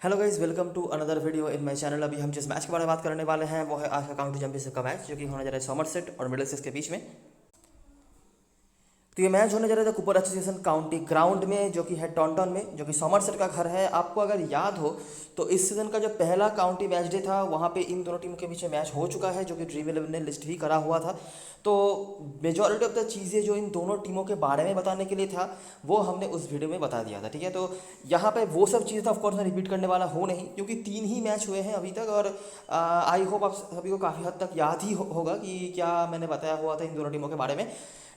Hello guys, welcome to another video in my channel. अभी हम जिस मैच के बारे में बात करने वाले हैं वो है आज का काउंटी चैंपियनशिप का मैच, जो कि होने जा रहा है सॉमरसेट और मिडलसेक्स के बीच में। तो ये मैच होने जा रहा था कूपर एसोसिएशन काउंटी ग्राउंड में, जो कि है टॉन्टन में, जो कि सॉमरसेट का घर है। आपको अगर याद हो तो इस सीजन का जो पहला काउंटी मैच डे था वहाँ पे इन दोनों टीमों के बीच में मैच हो चुका है, जो कि ड्रीम 11 ने लिस्ट भी करा हुआ था। तो मेजॉरिटी ऑफ द चीज़ें जो इन दोनों टीमों के बारे में बताने के लिए था वो हमने उस वीडियो में बता दिया था, ठीक है। तो यहाँ पे वो सब चीज़ें तो ऑफकोर्स मैं रिपीट करने वाला हूँ नहीं, क्योंकि 3 ही मैच हुए हैं अभी तक। और आई होप आप सभी को काफ़ी हद तक याद ही होगा कि क्या मैंने बताया हुआ था इन दोनों टीमों के बारे में।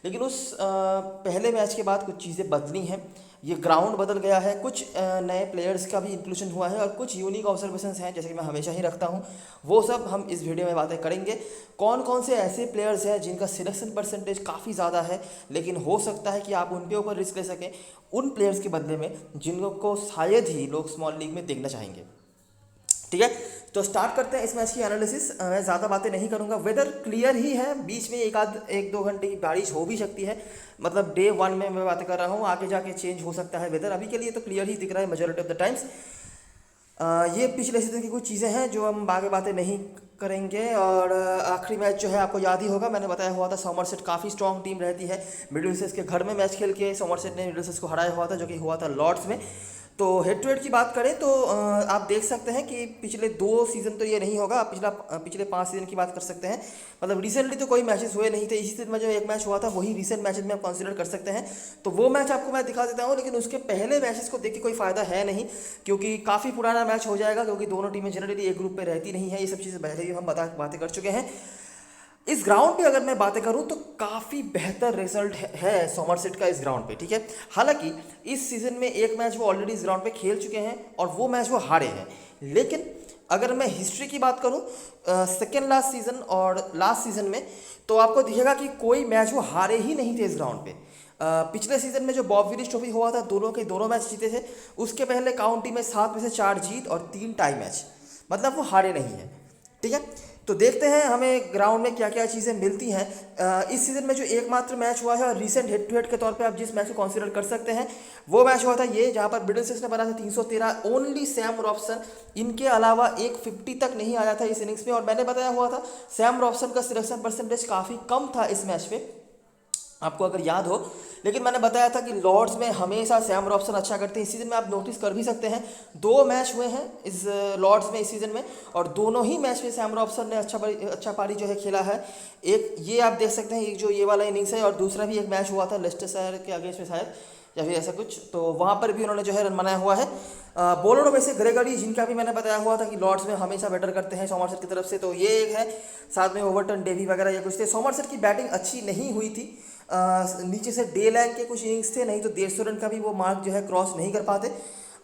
लेकिन उस पहले मैच के बाद कुछ चीज़ें बदली हैं। ये ग्राउंड बदल गया है, कुछ नए प्लेयर्स का भी इंक्लूजन हुआ है और कुछ यूनिक ऑब्जर्वेशंस हैं, जैसे कि मैं हमेशा ही रखता हूँ। वो सब हम इस वीडियो में बातें करेंगे। कौन कौन से ऐसे प्लेयर्स हैं जिनका सिलेक्शन परसेंटेज काफ़ी ज़्यादा है, लेकिन हो सकता है कि आप उनके ऊपर रिस्क ले सकें उन प्लेयर्स के बदले में जिनको शायद ही लोग स्मॉल लीग में देखना चाहेंगे, ठीक है। तो स्टार्ट करते हैं इस मैच की एनालिसिस। मैं ज़्यादा बातें नहीं करूंगा। वेदर क्लियर ही है, बीच में एक दो घंटे की बारिश हो भी सकती है। मतलब डे 1 में मैं बातें कर रहा हूँ, आगे जाके चेंज हो सकता है वेदर। अभी के लिए तो क्लियर ही दिख रहा है मेजोरिटी ऑफ द टाइम्स। ये पिछले सीजन की कुछ चीज़ें हैं जो हम आगे बातें नहीं करेंगे। और आखिरी मैच जो है आपको याद ही होगा, मैंने बताया हुआ था सॉमरसेट काफ़ी स्ट्रॉन्ग टीम रहती है। मिडलसेक्स के घर में मैच खेल के सॉमरसेट ने मिडलसेक्स को हराया हुआ था, जो कि हुआ था लॉर्ड्स में। तो हेड टू हेड की बात करें तो आप देख सकते हैं कि पिछले 2 सीज़न तो ये नहीं होगा, आप पिछले 5 सीज़न की बात कर सकते हैं। मतलब रिसेंटली तो कोई मैचेस हुए नहीं थे, इसी सीजन में जो एक मैच हुआ था वही रिसेंट मैचेस में आप कंसीडर कर सकते हैं। तो वो मैच आपको मैं दिखा देता हूँ, लेकिन उसके पहले मैचेस को देख के कोई फ़ायदा है नहीं, क्योंकि काफ़ी पुराना मैच हो जाएगा, क्योंकि दोनों टीमें जनरली एक ग्रुप में रहती नहीं है। ये सब चीज़ें पहले ही हम बातें कर चुके हैं। इस ग्राउंड पे अगर मैं बातें करूं तो काफ़ी बेहतर रिजल्ट है सॉमरसेट का इस ग्राउंड पे, ठीक है। हालांकि इस सीज़न में एक मैच वो ऑलरेडी इस ग्राउंड पे खेल चुके हैं और वो मैच वो हारे हैं। लेकिन अगर मैं हिस्ट्री की बात करूं सेकेंड लास्ट सीज़न और लास्ट सीज़न में, तो आपको दिखेगा कि कोई मैच वो हारे ही नहीं थे इस ग्राउंड पे। पिछले सीजन में जो बॉब विलिस ट्रॉफी हुआ था, दोनों मैच जीते थे। उसके पहले काउंटी में 7 में से 4 जीत और 3 टाई मैच, मतलब वो हारे नहीं है, ठीक है। तो देखते हैं हमें ग्राउंड में क्या क्या चीज़ें मिलती हैं। इस सीज़न में जो एकमात्र मैच हुआ है और रीसेंट हेड टू हेड के तौर पे आप जिस मैच को कंसीडर कर सकते हैं वो मैच हुआ था ये, जहां पर मिडलसेक्स ने बना था 313। ओनली सैम रॉबसन, इनके अलावा एक 50 तक नहीं आया था इस इनिंग्स में। और मैंने बताया हुआ था सैम रॉबसन का सिलेक्शन परसेंटेज काफ़ी कम था इस मैच पे, आपको अगर याद हो। लेकिन मैंने बताया था कि लॉर्ड्स में हमेशा सैम रॉबसन अच्छा करते हैं। इस सीज़न में आप नोटिस कर भी सकते हैं 2 मैच हुए हैं इस लॉर्ड्स में इस सीज़न में, और दोनों ही मैच में सैम रॉबसन ने अच्छा पारी जो है खेला है। एक ये आप देख सकते हैं, एक जो ये वाला इनिंग्स है, और दूसरा भी एक मैच हुआ था लेस्टेरशायर के अगेंस्ट में शायद, या फिर ऐसा कुछ, तो वहाँ पर भी उन्होंने जो है रन बनाया हुआ है। बॉलरों में से ग्रेगरी, जिनका भी मैंने बताया हुआ था कि लॉर्ड्स में हमेशा बैटर करते हैं सॉमरसेट की तरफ से, तो ये एक है। साथ में ओवरटन, डेवी वगैरह ये कुछ थे। सॉमरसेट की बैटिंग अच्छी नहीं हुई थी। नीचे से डे लैंग के कुछ इनिंग्स थे, नहीं तो 150 रन का भी वो मार्क जो है क्रॉस नहीं कर पाते।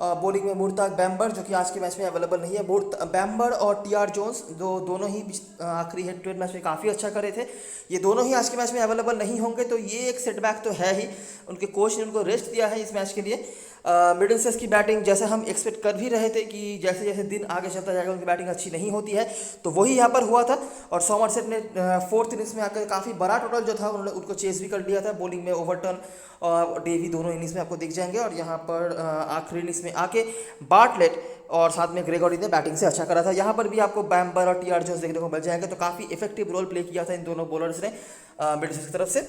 बॉलिंग में मुर्ताक बैम्बर, जो कि आज के मैच में अवेलेबल नहीं है। बैम्बर और टीआर जोन्स दोनों ही आखिरी हेड टू हेड मैच में काफ़ी अच्छा करे थे। ये दोनों ही आज के मैच में अवेलेबल नहीं होंगे, तो ये एक सेटबैक तो है ही। उनके कोच ने उनको रेस्ट दिया है इस मैच के लिए। मिडलसेक्स की बैटिंग जैसे हम एक्सपेक्ट कर भी रहे थे कि जैसे जैसे दिन आगे चलता जाएगा उनकी बैटिंग अच्छी नहीं होती है, तो वही यहाँ पर हुआ था। और सॉमरसेट ने 4th इनिंग्स में आकर काफ़ी बड़ा टोटल जो था उन्होंने उनको चेस भी कर लिया था। बॉलिंग में ओवरटन और डेवी दोनों इनिंग्स में आपको दिख जाएंगे, और यहाँ पर आखिरी इनिंग्स में आके बार्टलेट और साथ में ग्रेगोरी ने बैटिंग से अच्छा करा था। यहाँ पर भी आपको बैम्बर और टीआर जोन्स देखने को मिल जाएंगे। तो काफ़ी इफेक्टिव रोल प्ले किया था इन दोनों बॉलर्स ने मिडलसेक्स की तरफ से।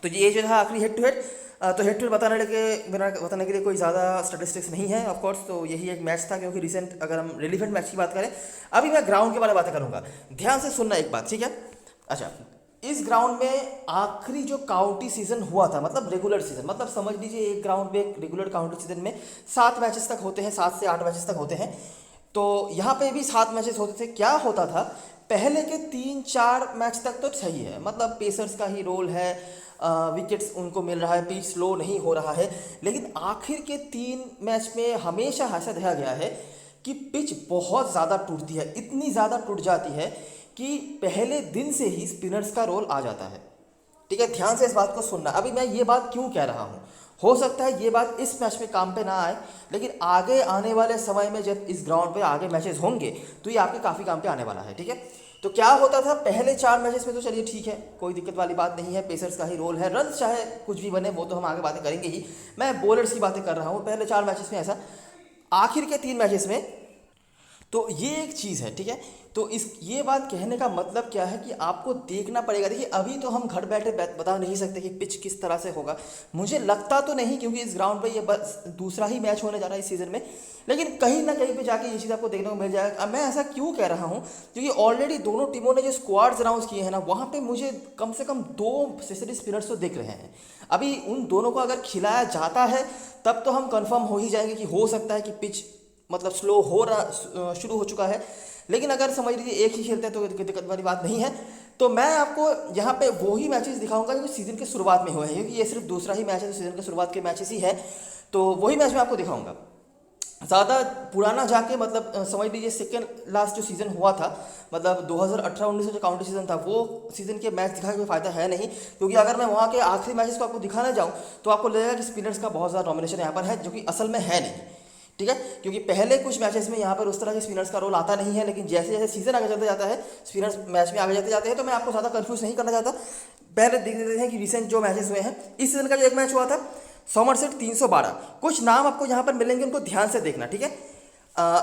तो ये जो था आखिरी हेड टू हेड। तो हेड टू हेड बताने के लिए कोई ज़्यादा स्टैटिस्टिक्स नहीं है ऑफ कोर्स। तो यही एक मैच था, क्योंकि रिसेंट अगर हम रिलीवेंट मैच की बात करें, अभी मैं ग्राउंड के बारे में बातें करूँगा। ध्यान से सुनना एक बात, ठीक है। अच्छा, इस ग्राउंड में आखिरी जो काउंटी सीजन हुआ था, मतलब रेगुलर सीजन, मतलब समझ लीजिए एक ग्राउंड पे एक रेगुलर काउंटी सीजन में 7 मैचेस तक होते हैं, 7 से 8 मैचेस तक होते हैं। तो यहाँ पे भी 7 मैचेस होते थे। क्या होता था, पहले के 3-4 मैच तक तो सही है, मतलब पेसर्स का ही रोल है, विकेट्स उनको मिल रहा है, पिच स्लो नहीं हो रहा है। लेकिन आखिर के 3 मैच में हमेशा ऐसा देखा गया है कि पिच बहुत ज़्यादा टूटती है, इतनी ज़्यादा टूट जाती है कि पहले दिन से ही स्पिनर्स का रोल आ जाता है, ठीक है। ध्यान से इस बात को सुनना। अभी मैं ये बात क्यों कह रहा हूँ, हो सकता है ये बात इस मैच में काम पे ना आए, लेकिन आगे आने वाले समय में जब इस ग्राउंड पे आगे मैचेस होंगे तो ये आपके काफ़ी काम पे आने वाला है, ठीक है। तो क्या होता था पहले 4 मैचेस में, तो चलिए ठीक है, कोई दिक्कत वाली बात नहीं है, पेसर्स का ही रोल है, रन चाहे कुछ भी बने वो तो हम आगे बातें करेंगे ही। मैं बॉलर्स की बातें कर रहा हूँ। पहले 4 मैचेस में ऐसा आखिर के 3 मैचेस में। तो ये एक चीज़ है, ठीक है। तो इस ये बात कहने का मतलब क्या है कि आपको देखना पड़ेगा। देखिए अभी तो हम घर बैठे बता नहीं सकते कि पिच किस तरह से होगा, मुझे लगता तो नहीं, क्योंकि इस ग्राउंड पे ये बस दूसरा ही मैच होने जा रहा है इस सीज़न में, लेकिन कहीं ना कहीं पे जाके ये चीज़ आपको देखने को मिल जाएगा। अब मैं ऐसा क्यों कह रहा हूँ, क्योंकि ऑलरेडी दोनों टीमों ने जो स्क्वाड्स अनाउंस किए हैं ना, वहाँ पे मुझे कम से कम 2 स्पेशली स्पिनर्स तो दिख रहे हैं। अभी उन दोनों को अगर खिलाया जाता है तब तो हम कंफर्म हो ही जाएंगे कि हो सकता है कि पिच मतलब स्लो हो रहा शुरू हो चुका है। लेकिन अगर समझ लीजिए एक ही खेलते हैं तो दिक्कत वाली बात नहीं है। तो मैं आपको यहाँ पे वही मैचेस दिखाऊंगा जो सीज़न के शुरुआत में हुए हैं, क्योंकि ये सिर्फ दूसरा ही मैच है तो सीज़न के शुरुआत के मैचेस ही है, तो वही मैच मैं आपको दिखाऊंगा। ज़्यादा पुराना जाके मतलब समझ लीजिए सेकेंड लास्ट जो सीज़न हुआ था, मतलब 2018-19 जो काउंटी सीज़न था, वो सीज़न के मैच दिखा के कोई फ़ायदा है नहीं, क्योंकि अगर मैं वहाँ के आखिरी मैचेस को आपको दिखाना जाऊँ तो आपको लगेगा कि स्पिनर्स का बहुत ज़्यादा डोमिनेशन यहाँ पर है, जो कि असल में है नहीं, ठीक है। क्योंकि पहले कुछ मैचेस में यहाँ पर उस तरह के स्पिनर्स का रोल आता नहीं है, लेकिन जैसे जैसे सीज़न आगे चलता जाता है स्पिनर्स मैच में आगे जाते जाते हैं, तो मैं आपको ज़्यादा कंफ्यूज नहीं करना चाहता। पहले देख लेते हैं कि रिसेंट जो मैचेस हुए हैं। इस सीज़न का जो एक मैच हुआ था सॉमरसेट 312, कुछ नाम आपको यहाँ पर मिलेंगे, उनको ध्यान से देखना, ठीक है।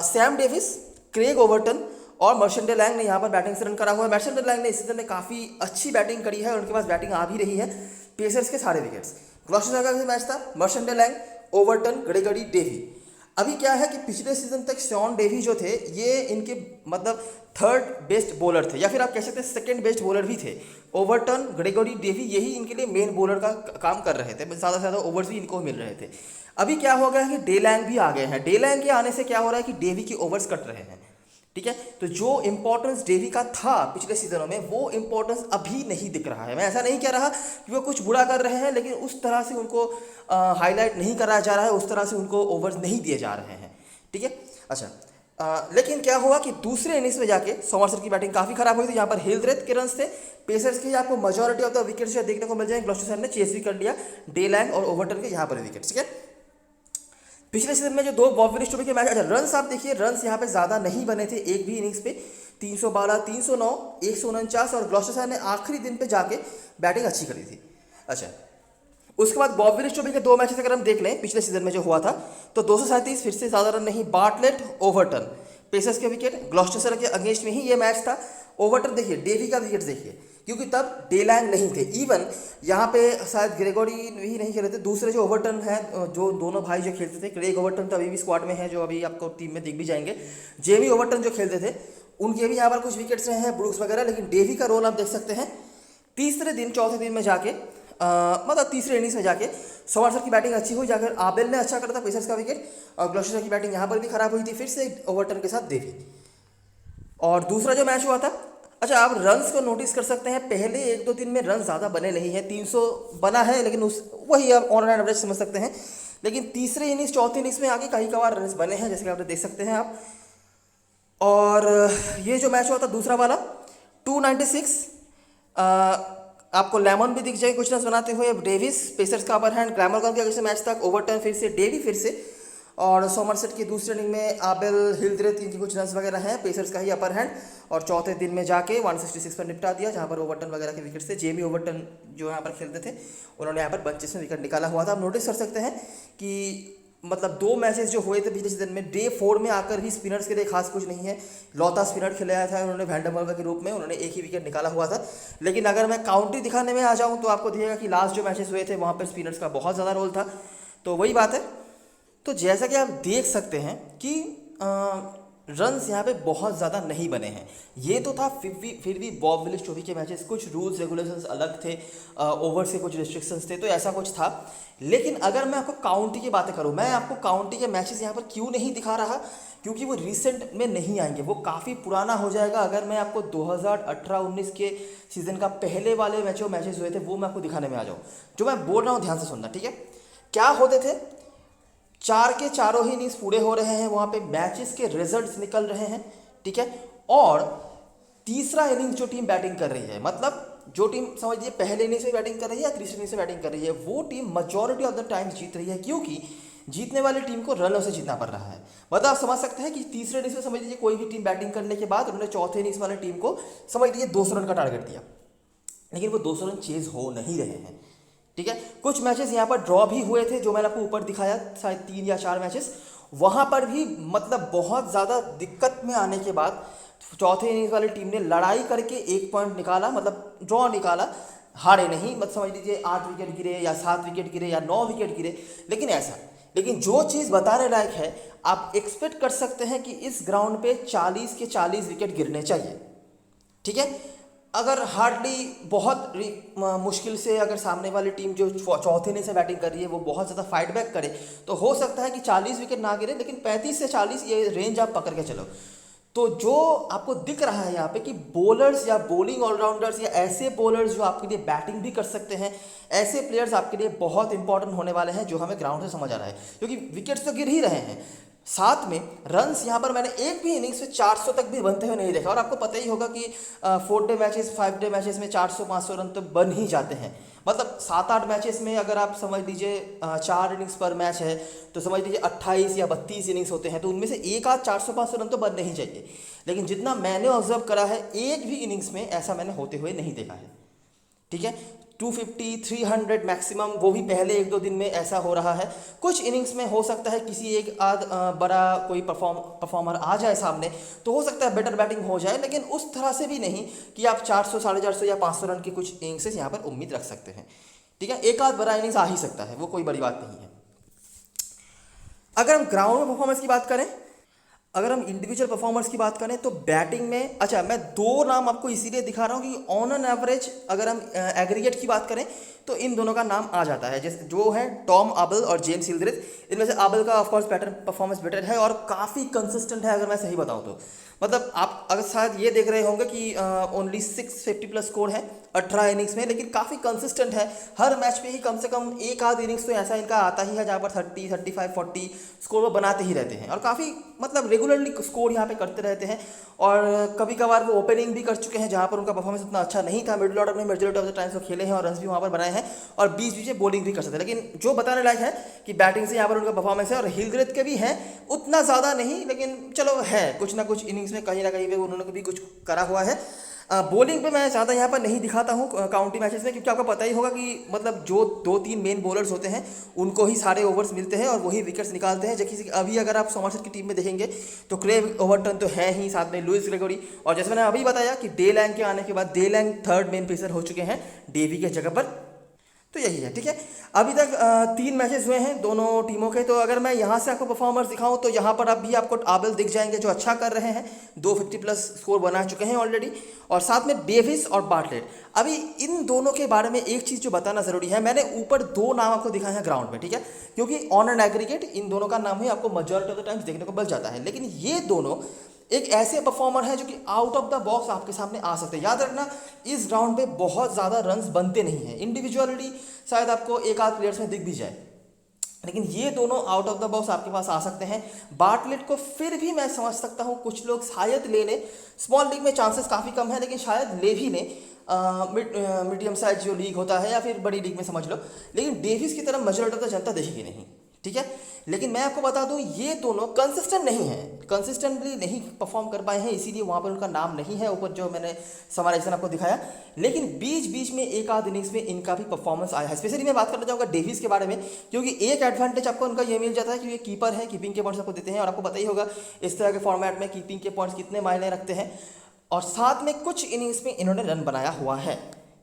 सैम डेविस, क्रेग ओवर्टन और मर्शन डे लैंग ने यहाँ पर बैटिंग से रन करा हुआ है। मर्शन डे लैंग ने इस सीजन में काफ़ी अच्छी बैटिंग करी है और उनके पास बैटिंग आ भी रही है। पेसर्स के सारे विकेट्स। ग्लॉस्टरशायर का मैच था, Marchant de Lange, Overton, Gregory, Davey. अभी क्या है कि पिछले सीजन तक शॉन डेवी जो थे ये इनके मतलब 3rd बेस्ट बॉलर थे, या फिर आप कह सकते हैं 2nd बेस्ट बॉलर भी थे। ओवर्टन, ग्रेगरी, डेवी यही इनके लिए मेन बॉलर का काम कर रहे थे, ज़्यादा से ज़्यादा ओवर्स भी इनको मिल रहे थे। अभी क्या हो गया है कि डे लैंग भी आ गए हैं। डे लैंग के आने से क्या हो रहा है कि डेवी की ओवर्स कट रहे हैं, ठीक है। तो जो इंपॉर्टेंस डेवी का था पिछले सीजनों में, वो इंपॉर्टेंस अभी नहीं दिख रहा है। मैं ऐसा नहीं कह रहा कि वो कुछ बुरा कर रहे हैं, लेकिन उस तरह से उनको हाईलाइट नहीं कराया जा रहा है, उस तरह से उनको ओवर्स नहीं दिए जा रहे हैं, ठीक है। अच्छा, लेकिन क्या हुआ कि दूसरे इनिंग्स में जाके सॉमरसेट की बैटिंग काफ़ी खराब हुई थी। यहाँ पर हिल्ड्रेथ के रन्स थे, पेसर्स के आपको मेजॉरिटी ऑफ द विकेट्स देखने को मिल जाएंगे। ग्लॉस्टरशायर ने चेस भी कर लिया डे लैंग और ओवर्टन के यहाँ पर विकेट्स, ठीक है। पिछले सीजन में जो 2 बॉब विलिश ट्रॉफी के मैच, अच्छा रन्स आप देखिए, रन्स यहाँ पे ज़्यादा नहीं बने थे एक भी इनिंग्स पे। 312, 309, 149 और ग्लॉस्टरशायर ने आखिरी दिन पे जाके बैटिंग अच्छी करी थी। अच्छा, उसके बाद बॉब विलिश ट्रॉफी के 2 मैचेस अगर हम देख लें पिछले सीजन में जो हुआ था, तो 237 फिर से ज़्यादा रन नहीं। बार्टलेट, ओवर्टन, पेसर्स के विकेट, ग्लॉस्टरशायर के अगेंस्ट में ही ये मैच था। ओवर्टन देखिए, डेवी का विकेट देखिए, क्योंकि तब डे लैंग नहीं थे। इवन यहाँ पे शायद ग्रेगोरी भी नहीं खेले थे, दूसरे जो ओवर्टन हैं, जो दोनों भाई जो खेलते थे, क्रेग ओवर्टन तो अभी भी स्क्वाड में है, जो अभी आपको टीम में दिख भी जाएंगे। जेमी ओवर्टन जो खेलते थे, उनके भी यहाँ पर कुछ विकेट्स रहे हैं, ब्रूक्स वगैरह, लेकिन डेवी का रोल आप देख सकते हैं। तीसरे दिन, चौथे दिन में जाके मतलब तीसरे इनिंग्स में जाके सॉमरसेट की बैटिंग अच्छी हुई, जाकर आबेल ने अच्छा करा था पेसर्स का विकेट, और ग्लॉस्टरशायर की बैटिंग यहाँ पर भी खराब हुई थी, फिर से ओवर्टन के साथ डेवी। और दूसरा जो मैच हुआ था, अच्छा आप रन्स को नोटिस कर सकते हैं, पहले 1-2 दिन में रन ज़्यादा बने नहीं है, 300 बना है, लेकिन उस वही आप ऑन एन एवरेज समझ सकते हैं। लेकिन तीसरे इनिंग्स, चौथे इनिंग्स में आगे कहीं कभार रन बने हैं, जैसे कि आप देख सकते हैं आप। और ये जो मैच हुआ था दूसरा वाला 296, आपको लेमन भी दिख जाएंगे कुछ रन बनाते हुए। डेविस, पेसर्स का अपर हैंड, ग्लैमरगन के अगले मैच तक, ओवर्टन फिर से, डेवी फिर से, और सॉमरसेट की दूसरे इनिंग में आबेल, हिल्ड्रेथ, इनकी कुछ रन्स वगैरह हैं, पेसर्स का ही अपर हैंड। और चौथे दिन में जाके 166 पर निपटा दिया, जहाँ पर ओवर्टन वगैरह के विकेट थे। जेमी ओवर्टन जो यहाँ पर खेलते थे, उन्होंने यहाँ पर 25 में विकेट निकाला हुआ था। आप नोटिस कर सकते हैं कि मतलब 2 मैचेस जो हुए थे पिछले सीजन में, डे 4 में आकर भी स्पिनर्स के लिए खास कुछ नहीं है। लौता स्पिनर खेला था उन्होंने वैंडरमर्वा के रूप में, उन्होंने एक ही विकेट निकाला हुआ था। लेकिन अगर मैं काउंटी दिखाने में आ जाऊँ तो आपको दिखेगा कि लास्ट जो मैचेस हुए थे वहाँ पर स्पिनर्स का बहुत ज़्यादा रोल था। तो वही बात है। तो जैसा कि आप देख सकते हैं कि रन्स यहाँ पे बहुत ज़्यादा नहीं बने हैं। ये तो था, फिर भी बॉब विलिश ट्रॉफी के मैचेस, कुछ रूल्स रेगुलेशंस अलग थे, ओवर से कुछ रिस्ट्रिक्शंस थे, तो ऐसा कुछ था। लेकिन अगर मैं आपको काउंटी की बातें करूँ, मैं आपको काउंटी के मैचेस यहाँ पर क्यों नहीं दिखा रहा, क्योंकि वो रिसेंट में नहीं आएंगे, वो काफ़ी पुराना हो जाएगा। अगर मैं आपको 2018-19 के सीज़न का पहले वाले मैचेस हुए थे वो मैं आपको दिखाने में आ जाऊँ, जो मैं बोल रहा हूँ ध्यान से सुनना, ठीक है। क्या होते थे, 4 के चारों ही इनिंग्स पूरे हो रहे हैं, वहाँ पे मैचेस के रिजल्ट्स निकल रहे हैं, ठीक है। और तीसरा इनिंग्स जो टीम बैटिंग कर रही है, मतलब जो टीम समझ लीजिए पहले इनिंग्स में बैटिंग कर रही है या तीसरे इनिंग्स में बैटिंग कर रही है, वो team majority of the time जीत रही है, क्योंकि जीतने वाली टीम को रनों से जीतना पड़ रहा है। मतलब आप समझ सकते हैं कि तीसरे इनिंग्स में समझ लीजिए कोई भी टीम बैटिंग करने के बाद उन्होंने चौथे इनिंग्स वाली टीम को समझ लीजिए 200 रन का टारगेट दिया, लेकिन वो 200 रन चेज हो नहीं रहे हैं, ठीक है। कुछ मैचेस यहाँ पर ड्रॉ भी हुए थे, जो मैंने आपको ऊपर दिखाया, शायद 3 या 4 मैचेस, वहाँ पर भी मतलब बहुत ज़्यादा दिक्कत में आने के बाद चौथे इनिंग्स वाली टीम ने लड़ाई करके 1 पॉइंट निकाला, मतलब ड्रॉ निकाला, हारे नहीं। मतलब समझ लीजिए 8 विकेट गिरे या 7 विकेट गिरे या 9 विकेट गिरे, लेकिन जो चीज़ बताने लायक है, आप एक्सपेक्ट कर सकते हैं कि इस ग्राउंड पे 40 के 40 विकेट गिरने चाहिए। ठीक है, अगर हार्डली बहुत मुश्किल से अगर सामने वाली टीम जो चौथे इनिंग से बैटिंग कर रही है वो बहुत ज़्यादा फाइट बैक करे तो हो सकता है कि 40 विकेट ना गिरे, लेकिन 35 से 40 ये रेंज आप पकड़ के चलो। तो जो आपको दिख रहा है यहाँ पे कि बॉलर्स या बॉलिंग ऑलराउंडर्स या ऐसे बॉलर्स जो आपके लिए बैटिंग भी कर सकते हैं, ऐसे प्लेयर्स आपके लिए बहुत इंपॉर्टेंट होने वाले हैं, जो हमें ग्राउंड से समझ आ रहा है, क्योंकि विकेट्स तो गिर ही रहे हैं, साथ में रन्स यहाँ पर मैंने एक भी इनिंग्स में 400 तक भी बनते हुए नहीं देखा। और आपको पता ही होगा कि 4 डे मैचेस 5 डे मैचेस में 400-500 रन तो बन ही जाते हैं। मतलब 7-8 मैचेस में अगर आप समझ लीजिए 4 इनिंग्स पर मैच है तो समझ लीजिए 28 या 32 इनिंग्स होते हैं, तो उनमें से एक आध 400-500 रन तो बनने ही चाहिए। लेकिन जितना मैंने ऑब्जर्व करा है, एक भी इनिंग्स में ऐसा मैंने होते हुए नहीं देखा है। ठीक है, 250 300 मैक्सिमम, वो भी पहले 1-2 दिन में ऐसा हो रहा है। कुछ इनिंग्स में हो सकता है किसी एक आध बड़ा कोई परफॉर्मर आ जाए सामने, तो हो सकता है बेटर बैटिंग हो जाए, लेकिन उस तरह से भी नहीं कि आप 400 450 या 500 रन की कुछ इनिंग्स यहाँ पर उम्मीद रख सकते हैं। ठीक है, एक आध बड़ा इनिंग्स आ ही सकता है, वो कोई बड़ी बात नहीं है। अगर हम ग्राउंड में परफॉर्मेंस की बात करें, अगर हम इंडिविजुअल परफॉर्मर्स की बात करें तो बैटिंग में, अच्छा मैं 2 नाम आपको इसीलिए दिखा रहा हूँ कि ऑन एन एवरेज अगर हम एग्रीगेट की बात करें तो इन दोनों का नाम आ जाता है, जैसे जो है टॉम आबल और जेम्स हिल्ड्रेथ। इनमें से आबल का ऑफकोर्स परफॉर्मेंस बेटर है और काफ़ी कंसिस्टेंट है, अगर मैं सही बताऊँ तो। मतलब आप अगर शायद ये देख रहे होंगे कि ओनली 650 प्लस स्कोर है 18 इनिंग्स में, लेकिन काफ़ी कंसिस्टेंट है। हर मैच पे ही कम से कम एक आध इनिंग्स तो ऐसा इनका आता ही है जहाँ पर 30 35 40 स्कोर वो बनाते ही रहते हैं, और काफ़ी मतलब रेगुलरली स्कोर यहाँ पे करते रहते हैं। और कभी कभार वो ओपनिंग भी कर चुके हैं जहाँ पर उनका परफॉर्मेंस उतना अच्छा नहीं था, मिडिल ऑर्डर में मेजॉरिटी ऑफ द टाइम्स वो खेले हैं और रन भी वहाँ पर बनाए हैं, और बीच बीच में बॉलिंग भी कर सकते हैं। लेकिन जो बताने लायक है कि बैटिंग से यहाँ पर उनका परफॉर्मेंस है, और हिल्ड्रेथ के भी हैं, उतना ज़्यादा नहीं, लेकिन चलो है, कुछ ना कुछ इनिंग्स में कहीं ना कहीं पे उन्होंने भी कुछ करा हुआ है। बॉलिंग पे मैं ज़्यादा यहाँ पर नहीं दिखाता हूँ काउंटी मैचेस में, क्योंकि आपको पता ही होगा कि मतलब जो 2-3 मेन बॉलर्स होते हैं उनको ही सारे ओवर्स मिलते हैं और वही विकेट्स निकालते हैं। जैसे अभी अगर आप सॉमरसेट की टीम में देखेंगे तो क्रेग ओवरटन तो है ही, साथ में लुइस ग्रेगोरी, और जैसे मैंने अभी बताया कि डे लैंग के आने के बाद day Lang 3rd main pacer हो चुके हैं डेवी के जगह पर। तो यही है। ठीक है, अभी तक 3 मैचेस हुए हैं दोनों टीमों के। तो अगर मैं यहाँ से आपको परफॉर्मर्स दिखाऊं तो यहाँ पर अभी आपको आबल दिख जाएंगे जो अच्छा कर रहे हैं, 250 प्लस स्कोर बना चुके हैं ऑलरेडी, और साथ में डेविस और बार्टलेट। अभी इन दोनों के बारे में एक चीज़ जो बताना ज़रूरी है, मैंने ऊपर 2 नाम आपको दिखाए हैं ग्राउंड में, ठीक है, क्योंकि ऑन एंड एग्रीगेट इन दोनों का नाम ही आपको मेजॉरिटी ऑफ द टाइम्स देखने को मिल जाता है। लेकिन ये दोनों एक ऐसे परफॉर्मर है जो कि आउट ऑफ द बॉक्स आपके सामने आ सकते हैं। याद रखना, इस ग्राउंड पे बहुत ज़्यादा रन्स बनते नहीं हैं, इंडिविजुअली शायद आपको एक आध प्लेयर्स में दिख भी जाए, लेकिन ये दोनों आउट ऑफ द बॉक्स आपके पास आ सकते हैं। बार्टलेट को फिर भी मैं समझ सकता हूँ, कुछ लोग शायद ले लें, स्मॉल लीग में चांसेस काफ़ी कम है, लेकिन शायद ले भी लें, मीडियम साइज जो लीग होता है या फिर बड़ी लीग में समझ लो। लेकिन डेविस की तरफ मेजॉरिटी ऑफ द जनता देखेगी नहीं, ठीक है। लेकिन मैं आपको बता दूं, ये दोनों कंसिस्टेंट नहीं हैं, कंसिस्टेंटली नहीं परफॉर्म कर पाए हैं, इसीलिए वहाँ पर उनका नाम नहीं है ऊपर जो मैंने समराइजेशन आपको दिखाया। लेकिन बीच बीच में एक आध इनिंग्स में इनका भी परफॉर्मेंस आया है। स्पेशली मैं बात करना चाहूँगा डेविस के बारे में, क्योंकि एक एडवांटेज आपको उनका ये मिल जाता है कि ये कीपर है, कीपिंग के पॉइंट्स आपको देते हैं, और आपको पता ही होगा इस तरह के फॉर्मेट में कीपिंग के पॉइंट्स कितने मायने रखते हैं। और साथ में कुछ इनिंग्स में इन्होंने रन बनाया हुआ है,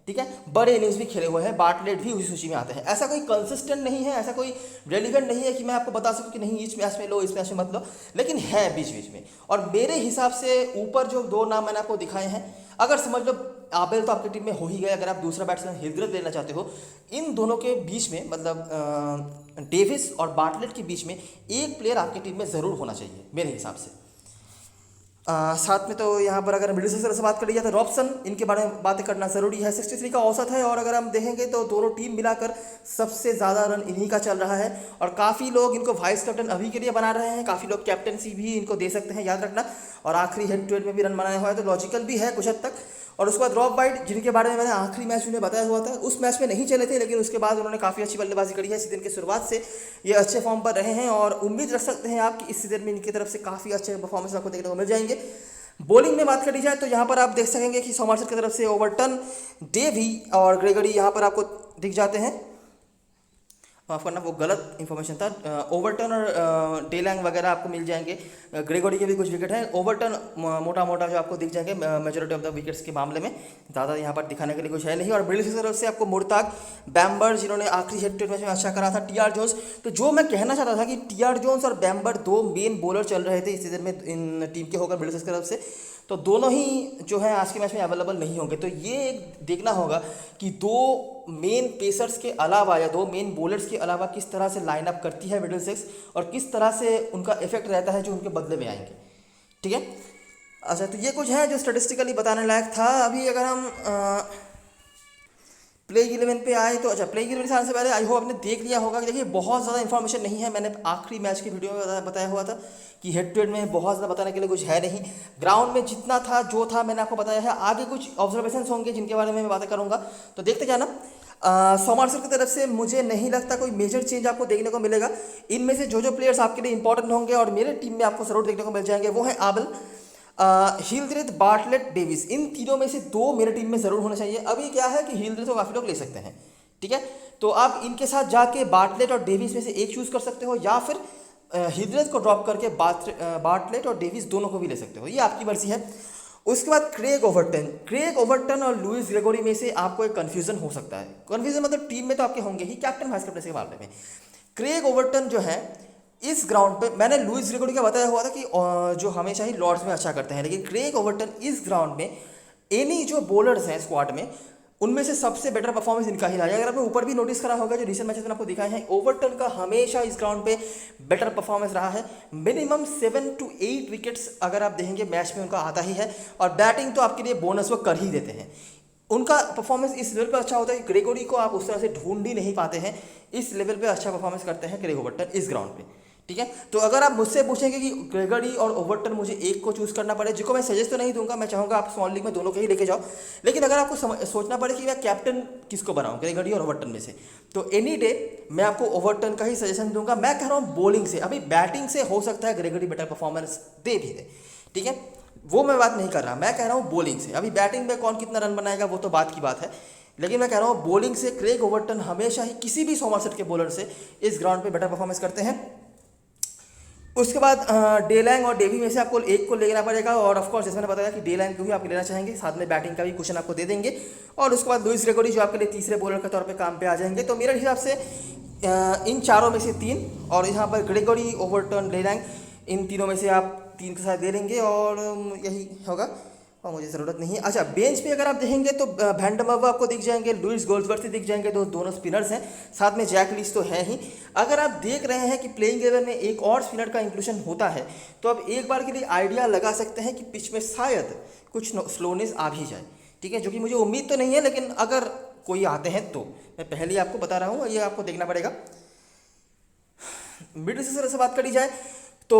ठीक है, बड़े इनिंग्स भी खेले हुए हैं। बार्टलेट भी उसी सूची में आते हैं। ऐसा कोई कंसिस्टेंट नहीं है, ऐसा कोई रेलिवेंट नहीं है कि मैं आपको बता सकूं कि नहीं इस मैच में लो इस मैच में मत लो, लेकिन है बीच बीच में। और मेरे हिसाब से ऊपर जो 2 नाम मैंने आपको दिखाए हैं, अगर समझ लो आबेल तो आपकी टीम में हो ही गए, अगर आप दूसरा बैट्समैन हिल्ड्रेथ लेना चाहते हो, इन दोनों के बीच में मतलब डेविस और बार्टलेट के बीच में एक प्लेयर आपकी टीम में ज़रूर होना चाहिए मेरे हिसाब से। साथ में तो यहाँ पर अगर मिडिल सेक्टर से बात करी जाए तो रॉबसन, इनके बारे में बातें करना ज़रूरी है। 63 का औसत है, और अगर हम देखेंगे तो दोनों टीम मिलाकर सबसे ज़्यादा रन इन्हीं का चल रहा है। और काफ़ी लोग इनको वाइस कैप्टन अभी के लिए बना रहे हैं, काफ़ी लोग कैप्टनसी भी इनको दे सकते हैं, याद रखना। और आखिरी हेड टू हेड में भी रन बनाया हुआ है, तो लॉजिकल भी है कुछ हद तक। और उसके बाद रॉब वाइट, जिनके बारे में मैंने आखिरी मैच उन्हें बताया हुआ था, उस मैच में नहीं चले थे, लेकिन उसके बाद उन्होंने काफ़ी अच्छी बल्लेबाजी करी है। सीजन की शुरुआत से ये अच्छे फॉर्म पर रहे हैं, और उम्मीद रख सकते हैं आप कि इस सीजन में इनकी तरफ से काफ़ी अच्छे परफॉर्मेंस आपको देखने को मिल जाएंगे। बॉलिंग में बात करी जाए तो यहाँ पर आप देख सकेंगे कि सॉमरसेट की तरफ से ओवरटन, डेवी और ग्रेगरी यहाँ पर आपको दिख जाते हैं। माफ़ करना वो गलत इन्फॉर्मेशन था। ओवरटन और डेलैंग वगैरह आपको मिल जाएंगे। ग्रेगोरी के भी कुछ विकेट हैं। ओवरटन मोटा मोटा जो आपको दिख जाएंगे मेजोरिटी ऑफ द विकेट्स के मामले में, ज़्यादा यहाँ पर दिखाने के लिए कुछ है नहीं। और ब्रिटिश की तरफ से आपको मुर्ताक, बैम्बर जिन्होंने आखिरी हेड टू हेड मैच में अच्छा करा था, टीआर जोन्स। तो जो मैं कहना चाहता था कि टीआर जोन्स और बैम्बर दो मेन बॉलर चल रहे थे इस सीजन में इन टीम के होकर ब्रिटिश की तरफ से, तो दोनों ही जो है आज के मैच में अवेलेबल नहीं होंगे। तो ये एक देखना होगा कि दो मेन पेसर्स के अलावा या दो मेन बॉलर्स के अलावा किस तरह से लाइनअप करती है मिडिलसेक्स और किस तरह से उनका इफेक्ट रहता है जो उनके बदले में आएंगे। ठीक है, अच्छा तो ये कुछ है जो स्टेटिस्टिकली बताने लायक था। अभी अगर हम प्ले 11 पे आए तो अच्छा, प्ले 11 से आने से पहले आई होप आपने देख लिया होगा कि देखिए बहुत ज़्यादा इन्फॉर्मेशन नहीं है। मैंने आखिरी मैच की वीडियो में बताया हुआ था कि हेड टू हेड में बहुत ज़्यादा बताने के लिए कुछ है नहीं। ग्राउंड में जितना था जो था मैंने आपको बताया है। आगे कुछ ऑब्जर्वेशंस होंगे जिनके बारे में मैं बातें करूँगा, तो देखते जाना। सोमरसेट की तरफ से मुझे नहीं लगता कोई मेजर चेंज आपको देखने को मिलेगा। इनमें से जो प्लेयर्स आपके लिए इंपॉर्टेंट होंगे और मेरे टीम में आपको जरूर देखने को मिल जाएंगे वो है आबल, हिल्ड्रेथ, बार्टलेट, डेविस। इन तीनों में से दो मेरे टीम में ज़रूर होने चाहिए। अभी क्या है कि हिल्ड्रेथ को काफ़ी लोग ले सकते हैं, ठीक है, तो आप इनके साथ जाके बार्टलेट और डेविस में से एक चूज़ कर सकते हो या फिर हिल्ड्रेथ को ड्रॉप करके बार्टलेट और डेविस दोनों को भी ले सकते हो, ये आपकी मर्जी है। उसके बाद क्रेग ओवर्टन और लुइस ग्रेगोरी में से आपको एक कन्फ्यूजन हो सकता है। कन्फ्यूजन मतलब टीम में तो आपके होंगे ही, कैप्टन वाइस कैप्टन के मामले में क्रेग ओवर्टन जो है इस ग्राउंड पे, मैंने लुइस ग्रेगोरी का बताया हुआ था कि जो हमेशा ही लॉर्ड्स में अच्छा करते हैं, लेकिन क्रेग ओवर्टन इस ग्राउंड में एनी जो बॉलर्स हैं स्क्वाड में उनमें से सबसे बेटर परफॉर्मेंस इनका ही रहा है। अगर आपने ऊपर भी नोटिस करा होगा जो रिसेंट मैचेस में आपको दिखाए हैं, ओवर्टन का हमेशा इस ग्राउंड पे बेटर परफॉर्मेंस रहा है। मिनिमम 7 to 8 विकेट्स अगर आप देखेंगे मैच में उनका आता ही है, और बैटिंग तो आपके लिए बोनस वो कर ही देते हैं। उनका परफॉर्मेंस इस लेवल पर अच्छा होता है कि ग्रेगोरी को आप उस तरह से ढूंढ ही नहीं पाते हैं। इस लेवल पे अच्छा परफॉर्मेंस करते हैं क्रेग ओवर्टन इस ग्राउंड पे, ठीक है। तो अगर आप मुझसे पूछेंगे कि ग्रेगोरी और ओवर्टन मुझे एक को चूज़ करना पड़े, जिसको मैं सजेस्ट तो नहीं दूंगा, मैं चाहूँगा आप स्मॉल लीग में दोनों को ही लेके जाओ, लेकिन अगर आपको सोचना पड़े कि मैं कैप्टन किसको बनाऊँ ग्रेगोरी और ओवर्टन में से, तो एनी डे मैं आपको ओवर्टन का ही सजेशन दूंगा। मैं कह रहा हूँ बॉलिंग से, अभी बैटिंग से हो सकता है ग्रेगोरी बेटर परफॉर्मेंस दे भी दे, ठीक है, वो मैं बात नहीं कर रहा, मैं कह रहा हूँ बॉलिंग से। अभी बैटिंग में कौन कितना रन बनाएगा वो तो बात की बात है, लेकिन मैं कह रहा हूँ बॉलिंग से क्रेग ओवर्टन हमेशा ही किसी भी सोमरसेट के बॉलर से इस ग्राउंड पे बेटर परफॉर्मेंस करते हैं। उसके बाद डेलैंग और डेवी में से आपको एक को लेना पड़ेगा, और ऑफकोर्स जैसे मैंने बताया कि डेलैंग को भी आप लेना चाहेंगे, साथ में बैटिंग का भी क्वेश्चन आपको दे देंगे। और उसके बाद लुइस ग्रेगोरी जो आपके लिए तीसरे बॉलर के तौर पे काम पे आ जाएंगे। तो मेरे हिसाब से इन चारों में से तीन, और यहाँ पर ग्रेगोरी, ओवर्टन, डेलैंग, इन तीनों में से आप तीन के साथ दे लेंगे और यही होगा, और मुझे ज़रूरत नहीं है। अच्छा, बेंच पे अगर आप देखेंगे तो वैंडमर्व आपको दिख जाएंगे, लुइस गोल्ड्सवर्थ दिख जाएंगे, दोनों स्पिनर्स हैं, साथ में जैक लीच तो है ही। अगर आप देख रहे हैं कि प्लेइंग 11 में एक और स्पिनर का इंक्लूजन होता है, तो आप एक बार के लिए आइडिया लगा सकते हैं कि पिच में शायद कुछ स्लोनेस आ भी जाए, ठीक है, जो कि मुझे उम्मीद तो नहीं है, लेकिन अगर कोई आते हैं तो मैं पहले ही आपको बता रहा हूँ, ये आपको देखना पड़ेगा। मिडिल से बात करी जाए तो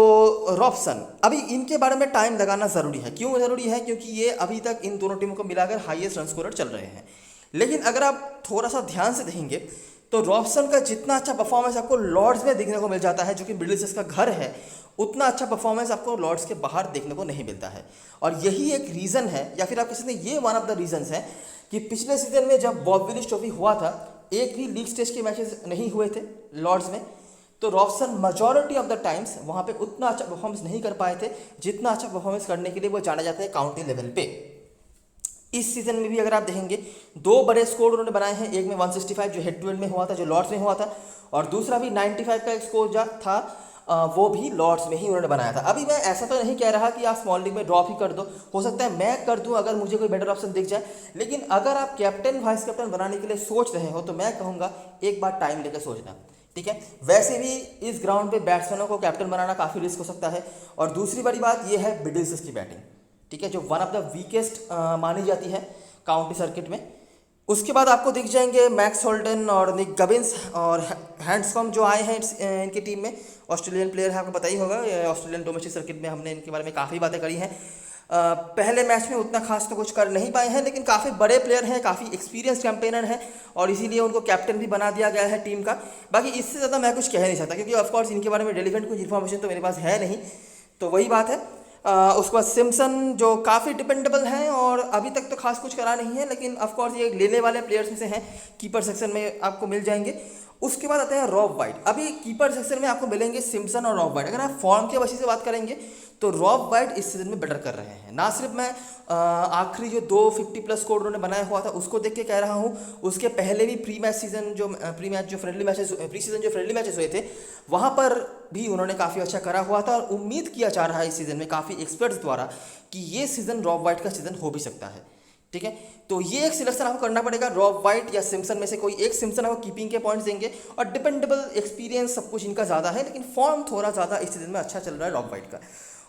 रॉबसन, अभी इनके बारे में टाइम लगाना ज़रूरी है। क्यों ज़रूरी है? क्योंकि ये अभी तक इन दोनों टीमों को मिलाकर हाईएस्ट रन स्कोरर चल रहे हैं। लेकिन अगर आप थोड़ा सा ध्यान से देखेंगे तो रॉबसन का जितना अच्छा परफॉर्मेंस आपको लॉर्ड्स में देखने को मिल जाता है, जो कि मिडिलसेक्स का घर है, उतना अच्छा परफॉर्मेंस आपको लॉर्ड्स के बाहर देखने को नहीं मिलता है। और यही एक रीज़न है, या फिर आप किसी ने ये वन ऑफ द रीजन्स है कि पिछले सीजन में जब बॉब विलिस ट्रॉफी हुआ था, एक भी लीग स्टेज के मैचेस नहीं हुए थे लॉर्ड्स में, तो Robson majority of the times वहाँ पे उतना अच्छा परफॉर्मेंस नहीं कर पाए थे जितना अच्छा परफॉर्मेंस करने के लिए वो जाने जाते हैं काउंटी लेवल पे। इस सीजन में भी अगर आप देखेंगे 2 बड़े स्कोर उन्होंने बनाए हैं, एक में 165 जो हेड टू हेड में हुआ था, जो लॉर्ड्स में हुआ था, और दूसरा भी 95 का एक स्कोर जो था वो भी लॉर्ड्स में ही उन्होंने बनाया था। अभी मैं ऐसा तो नहीं कह रहा कि आप स्मॉल लीग में ड्रॉप ही कर दो, हो सकता है मैं कर दूं अगर मुझे कोई बेटर ऑप्शन दिख जाए, लेकिन अगर आप कैप्टन वाइस कैप्टन बनाने के लिए सोच रहे हो तो मैं कहूँगा एक बार टाइम लेकर सोचना, ठीक है। वैसे भी इस ग्राउंड पे बैट्समैनों को कैप्टन बनाना काफ़ी रिस्क हो सकता है। और दूसरी बड़ी बात यह है मिडिलसेक्स की बैटिंग, ठीक है, जो वन ऑफ द वीकेस्ट मानी जाती है काउंटी सर्किट में। उसके बाद आपको दिख जाएंगे मैक्स होल्डन और निक गबिन्स और हैंड्सकॉम जो आए हैं इनकी टीम में, ऑस्ट्रेलियन प्लेयर है, आपको पता ही होगा, ऑस्ट्रेलियन डोमेस्टिक सर्किट में हमने इनके बारे में काफ़ी बातें करी हैं। पहले मैच में उतना खास तो कुछ कर नहीं पाए हैं, लेकिन काफ़ी बड़े प्लेयर हैं, काफ़ी एक्सपीरियंस कैंपेनर हैं, और इसीलिए उनको कैप्टन भी बना दिया गया है टीम का। बाकी इससे ज़्यादा मैं कुछ कह नहीं सकता, क्योंकि ऑफकोर्स इनके बारे में रेलिवेंट कुछ इन्फॉर्मेशन तो मेरे पास है नहीं, तो वही बात है। उसके बाद सिम्पसन जो काफ़ी डिपेंडेबल हैं और अभी तक तो खास कुछ करा नहीं है, लेकिन ऑफकोर्स ये लेने वाले प्लेयर्स में से हैं, कीपर सेक्शन में आपको मिल जाएंगे। उसके बाद आते हैं रॉब वाइट। अभी कीपर सेक्शन में आपको मिलेंगे सिम्पसन और रॉब वाइट। अगर आप फॉर्म के वजह से बात करेंगे तो रॉब वाइट इस सीजन में बेटर कर रहे हैं। ना सिर्फ मैं आखिरी जो 250+ स्कोर उन्होंने बनाया हुआ था उसको देख के कह रहा हूँ, उसके पहले भी प्री मैच जो फ्रेंडली मैचेस प्री सीजन जो फ्रेंडली मैचेस हुए थे वहाँ पर भी उन्होंने काफ़ी अच्छा करा हुआ था। और उम्मीद किया जा रहा है इस सीज़न में काफ़ी एक्सपर्ट्स द्वारा कि ये सीज़न रॉब वाइट का सीज़न हो भी सकता है। ठीक है, तो ये एक सिलेक्शन आपको करना पड़ेगा, रॉब वाइट या सिम्पसन में से कोई एक। सिम्पसन आपको कीपिंग के पॉइंट्स देंगे और डिपेंडेबल एक्सपीरियंस सब कुछ इनका ज़्यादा है, लेकिन फॉर्म थोड़ा ज़्यादा इस सीजन में अच्छा चल रहा है रॉब वाइट का।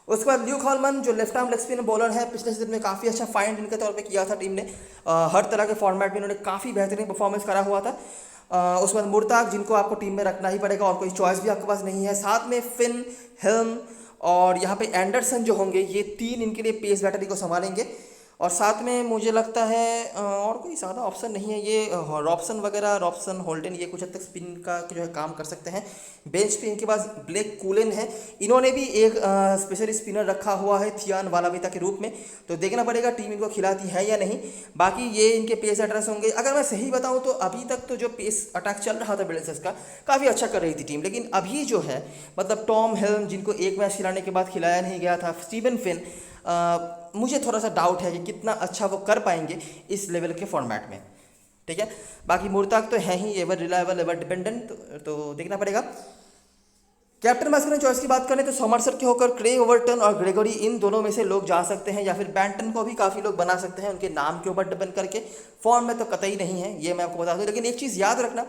उसके बाद ल्यूक हॉलमन जो left arm leg spin bowler है, पिछले सीजन में काफ़ी अच्छा फाइंड इनके तौर पे किया था टीम ने। हर तरह के फॉर्मेट में इन्होंने काफ़ी बेहतरीन परफॉर्मेंस करा हुआ था। उसके बाद मुर्ताक जिनको आपको टीम में रखना ही पड़ेगा और कोई चॉइस भी आपके पास नहीं है। साथ में फिन, हेल्म और यहाँ पे एंडरसन जो होंगे, ये तीन इनके लिए पेस बैटरी को संभालेंगे। और साथ में मुझे लगता है और कोई ज़्यादा ऑप्शन नहीं है। ये रॉबसन होल्डन ये कुछ हद तक स्पिन का जो है काम कर सकते हैं। बेंच पे इनके पास ब्लेक कूलन है, इन्होंने भी एक स्पेशल स्पिनर रखा हुआ है थियान वालाविता के रूप में, तो देखना पड़ेगा टीम इनको खिलाती है या नहीं। बाकी ये इनके पेस एड्रेस होंगे। अगर मैं सही बताऊं तो अभी तक तो जो पेस अटैक चल रहा था ब्लेजर्स का काफ़ी अच्छा कर रही थी टीम, लेकिन अभी जो है मतलब टॉम हेल्म जिनको एक मैच खिलाने के बाद खिलाया नहीं गया था, स्टीवन फिन, मुझे थोड़ा सा डाउट है कि कितना अच्छा वो कर पाएंगे इस लेवल के फॉर्मेट में। ठीक है, बाकी मुर्ताक तो है he ever reliable ever dependent, तो देखना पड़ेगा। कैप्टन मास्करन चॉइस की बात करें तो समरसेट के होकर क्रेग ओवर्टन और ग्रेगोरी, इन दोनों में से लोग जा सकते हैं, या फिर बैंटन को भी काफ़ी लोग बना सकते हैं उनके नाम के ऊपर डिपेंड करके। फॉर्म में तो कतई नहीं है, ये मैं आपको बता दूं। लेकिन एक चीज़ याद रखना,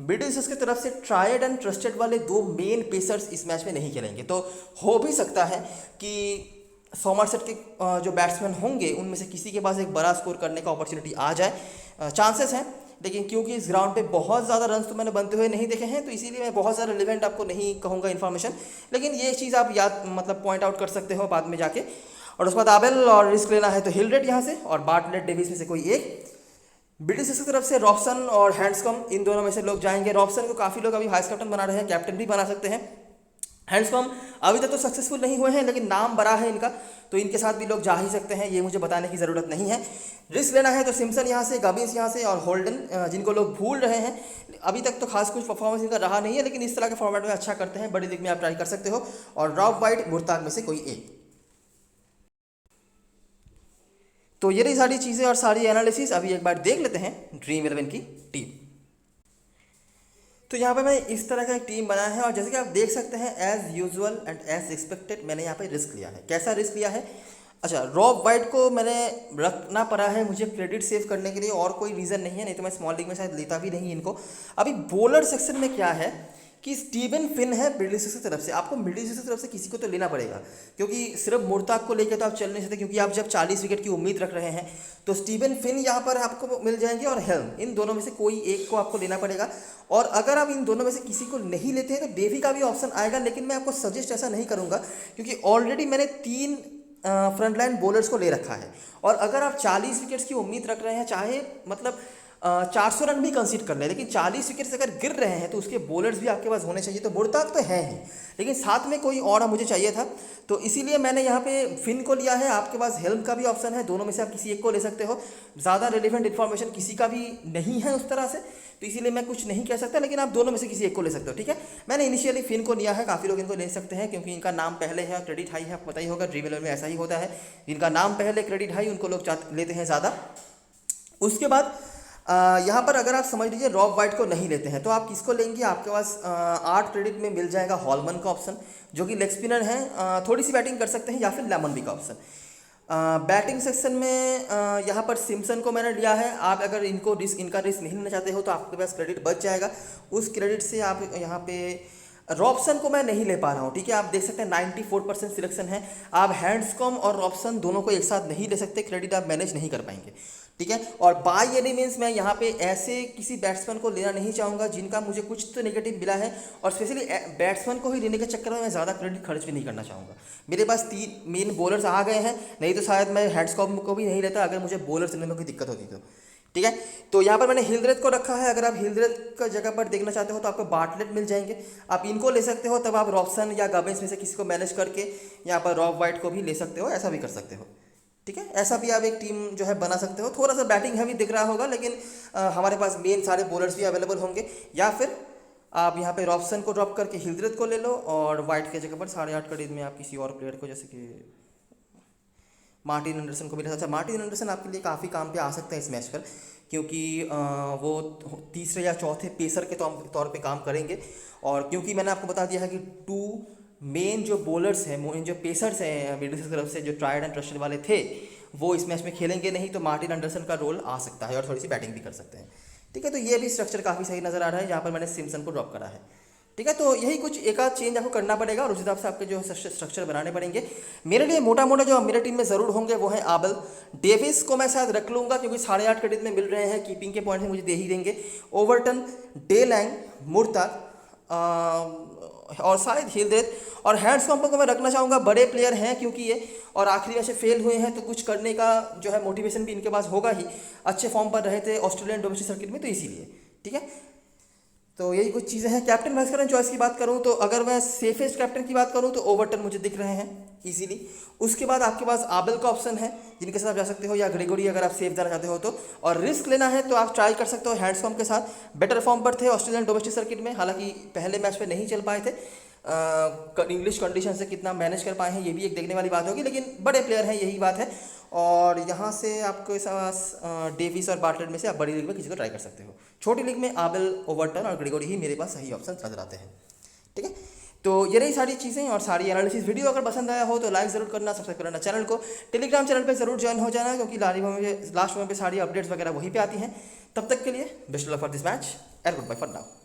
मिडिल की तरफ से ट्रायड एंड ट्रस्टेड वाले दो मेन पेसर्स इस मैच में नहीं खेलेंगे, तो हो भी सकता है कि सोमरसेट के जो बैट्समैन होंगे उनमें से किसी के पास एक बड़ा स्कोर करने का अपॉर्चुनिटी आ जाए, चांसेस हैं। लेकिन क्योंकि इस ग्राउंड पे बहुत ज़्यादा रन्स तो मैंने बनते हुए नहीं देखे हैं, तो इसीलिए मैं बहुत ज़्यादा रिलेवेंट आपको नहीं कहूँगा इन्फॉर्मेशन, लेकिन ये चीज़ आप याद मतलब पॉइंट आउट कर सकते हो बाद में जाके। और उसके बाद आबेल और रिस्क लेना है तो हिलरेट यहाँ से और बार्टलेट डेविस में से कोई एक। ब्रिटिश की तरफ से रॉबसन और हैंड्सकॉम, इन दोनों में से लोग जाएंगे। रॉबसन को काफ़ी लोग अभी वाइस कैप्टन बना रहे हैं, कैप्टन भी बना सकते हैं। हैंड्सकॉम अभी तक तो सक्सेसफुल नहीं हुए हैं, लेकिन नाम बड़ा है इनका, तो इनके साथ भी लोग जा ही सकते हैं, ये मुझे बताने की ज़रूरत नहीं है। रिस्क लेना है तो सिम्पसन यहाँ से, गबिन्स यहाँ से और होल्डन, जिनको लोग भूल रहे हैं। अभी तक तो खास कुछ परफॉर्मेंस इनका रहा नहीं है, लेकिन इस तरह के फॉर्मेट में अच्छा करते हैं, बड़ी लीग में आप ट्राई कर सकते हो। और रॉब वाइट, मुर्ताक में से कोई एक। तो ये रही सारी चीज़ें और सारी एनालिसिस। अभी एक बार देख लेते हैं ड्रीम 11 की टीम। तो यहाँ पे मैं इस तरह का एक टीम बनाया है और जैसे कि आप देख सकते हैं as usual and as expected मैंने यहाँ पे रिस्क लिया है। कैसा रिस्क लिया है? अच्छा, रॉब वाइट को मैंने रखना पड़ा है मुझे क्रेडिट सेव करने के लिए, और कोई रीज़न नहीं है, नहीं तो मैं स्मॉल लीग में शायद लेता भी नहीं इनको। अभी बॉलर सेक्शन में क्या है कि स्टीवन फिन है मिडिल की तरफ से, आपको मिडिल की तरफ से किसी को तो लेना पड़ेगा, क्योंकि सिर्फ मुर्ताक को लेकर तो आप चल नहीं सकते, क्योंकि आप जब 40 विकेट की उम्मीद रख रहे हैं तो स्टीवन फिन यहाँ पर आपको मिल जाएंगे और हेल्म, इन दोनों में से कोई एक को आपको लेना पड़ेगा। और अगर आप इन दोनों में से किसी को नहीं लेते हैं तो डेवी का भी ऑप्शन आएगा, लेकिन मैं आपको सजेस्ट ऐसा नहीं करूँगा, क्योंकि ऑलरेडी मैंने 3 फ्रंट लाइन बॉलर्स को ले रखा है। और अगर आप 40 विकेट्स की उम्मीद रख रहे हैं, चाहे मतलब 400 रन भी कंसीड कर ले, लेकिन 40 विकेट से अगर गिर रहे हैं तो उसके बॉलर्स भी आपके पास होने चाहिए। तो मुर्ताक तो है ही, लेकिन साथ में कोई और मुझे चाहिए था, तो इसीलिए मैंने यहाँ पे फिन को लिया है। आपके पास हेल्म का भी ऑप्शन है, दोनों में से आप किसी एक को ले सकते हो। ज़्यादा रेलिवेंट इन्फॉर्मेशन किसी का भी नहीं है उस तरह से, तो इसीलिए मैं कुछ नहीं कह सकता, लेकिन आप दोनों में से किसी एक को ले सकते हो। ठीक है, मैंने इनिशियली फिन को लिया है, काफ़ी लोग इनको ले सकते हैं क्योंकि इनका नाम पहले है, क्रेडिट हाई है, आपको पता ही होगा ड्रीम 11 में ऐसा ही होता है, जिनका नाम पहले क्रेडिट हाई उनको लोग लेते हैं ज़्यादा। उसके बाद यहाँ पर अगर आप समझ लीजिए रॉब वाइट को नहीं लेते हैं तो आप किसको लेंगे? आपके पास 8 क्रेडिट में मिल जाएगा हॉलमन का ऑप्शन, जो कि लेग स्पिनर है, थोड़ी सी बैटिंग कर सकते हैं, या फिर लेमन बी का ऑप्शन। बैटिंग सेक्शन में यहाँ पर सिम्पसन को मैंने लिया है। आप अगर इनका रिस्क नहीं लेना चाहते हो तो आपके पास क्रेडिट बच जाएगा, उस क्रेडिट से आप यहाँ पे रॉबसन को मैं नहीं ले पा रहा हूँ। ठीक है, आप देख सकते हैं 94% सिलेक्शन है, आप हैंड्सकॉम और रॉबसन दोनों को एक साथ नहीं ले सकते, क्रेडिट आप मैनेज नहीं कर पाएंगे। ठीक है, और बाय एनी मीन्स मैं यहाँ पे ऐसे किसी बैट्समैन को लेना नहीं चाहूँगा जिनका मुझे कुछ तो नेगेटिव मिला है, और स्पेशली बैट्समैन को ही लेने के चक्कर में मैं ज़्यादा क्रेडिट खर्च भी नहीं करना चाहूँगा। मेरे पास 3 मेन बॉलर्स आ गए हैं, नहीं तो शायद मैं हैंड्सकॉम को भी नहीं लेता अगर मुझे बॉलर चलने में कोई दिक्कत होती तो। ठीक है, तो यहाँ पर मैंने हिलरेथ को रखा है। अगर आप हिलरेथ का जगह पर देखना चाहते हो तो आपको बार्टलेट मिल जाएंगे, आप इनको ले सकते हो। तब आप रॉबसन या गबिन्स में से किसी को मैनेज करके यहाँ पर रॉब वाइट को भी ले सकते हो, ऐसा भी कर सकते हो। ठीक है, ऐसा भी आप एक टीम जो है बना सकते हो। थोड़ा सा बैटिंग हैवी दिख रहा होगा, लेकिन हमारे पास मेन सारे बॉलर्स भी अवेलेबल होंगे, या फिर आप यहाँ पे रॉबसन को ड्रॉप करके हिल्ड्रेथ को ले लो और वाइट के जगह पर 8.5 क्रेडिट में आप किसी और प्लेयर को, जैसे कि मार्टिन एंडरसन को भी ले सकते हैं। मार्टिन एंडरसन आपके लिए काफ़ी काम पे आ सकता है इस मैच पर, क्योंकि वो तीसरे या चौथे पेसर के तौर पे काम करेंगे। और क्योंकि मैंने आपको बता दिया है कि 2 मेन जो बॉलर्स हैं, मेन जो पेसर्स हैं मिडिल की तरफ से, जो ट्राइड एंड ट्रस्टेड वाले थे, वो इस मैच में खेलेंगे नहीं, तो मार्टिन एंडरसन का रोल आ सकता है और थोड़ी सी बैटिंग भी कर सकते हैं। ठीक है, तो ये भी स्ट्रक्चर काफ़ी सही नज़र आ रहा है जहाँ पर मैंने सिम्पसन को ड्रॉप करा है। ठीक है, तो यही कुछ एक आध चेंज आपको करना पड़ेगा और उस हिसाब से आपके जो स्ट्रक्चर बनाने पड़ेंगे। मेरे लिए मोटा मोटा जो मेरे टीम में ज़रूर होंगे वो है आबल। डेविस को मैं शायद रख लूँगा क्योंकि 8.5 क्रेडिट में मिल रहे हैं, कीपिंग के पॉइंट में मुझे दे ही देंगे। ओवरटन, डे लैंग, मुर्ताद और शायद हिल्ड्रेथ और हैंड्सकॉम्प को मैं रखना चाहूँगा। बड़े प्लेयर हैं क्योंकि ये, और आखिरी में से फेल हुए हैं, तो कुछ करने का जो है मोटिवेशन भी इनके पास होगा ही। अच्छे फॉर्म पर रहे थे ऑस्ट्रेलियन डोमेस्टिक सर्किट में, तो इसीलिए। ठीक है, तो यही कुछ चीज़ें हैं। कैप्टन वाइस कैप्टन चॉइस की बात करूँ तो अगर मैं सेफेस्ट कैप्टन की बात करूँ तो ओवरटन मुझे दिख रहे हैं इजीली। उसके बाद आपके पास आबल का ऑप्शन है जिनके साथ आप जा सकते हो, या ग्रेगोरी अगर आप सेफ जाना चाहते हो तो। और रिस्क लेना है तो आप ट्राई कर सकते हो हैंड्सकॉम्प के साथ। बेटर फॉर्म पर थे ऑस्ट्रेलियन डोमेस्टिक सर्किट में, हालांकि पहले मैच में नहीं चल पाए थे। इंग्लिश कंडीशन से कितना मैनेज कर पाए हैं ये भी एक देखने वाली बात होगी, लेकिन बड़े प्लेयर हैं, यही बात है। और यहाँ से आपके पास डेविस और बार्टलेट में से आप बड़ी लीग में किसी को ट्राई कर सकते हो। छोटी लीग में आबल, ओवरटन और ग्रेगोरी ही मेरे पास सही ऑप्शन नजर आते हैं। ठीक है, तो ये रही सारी चीज़ें और सारी एनालिसिस। वीडियो अगर पसंद आया हो तो लाइक ज़रूर करना, सब्सक्राइब करना चैनल को। टेलीग्राम चैनल पे ज़रूर ज्वाइन हो जाना, क्योंकि लास्ट में सारी अपडेट्स वगैरह वहीं पे आती हैं। तब तक के लिए best of luck for this match and good bye for now.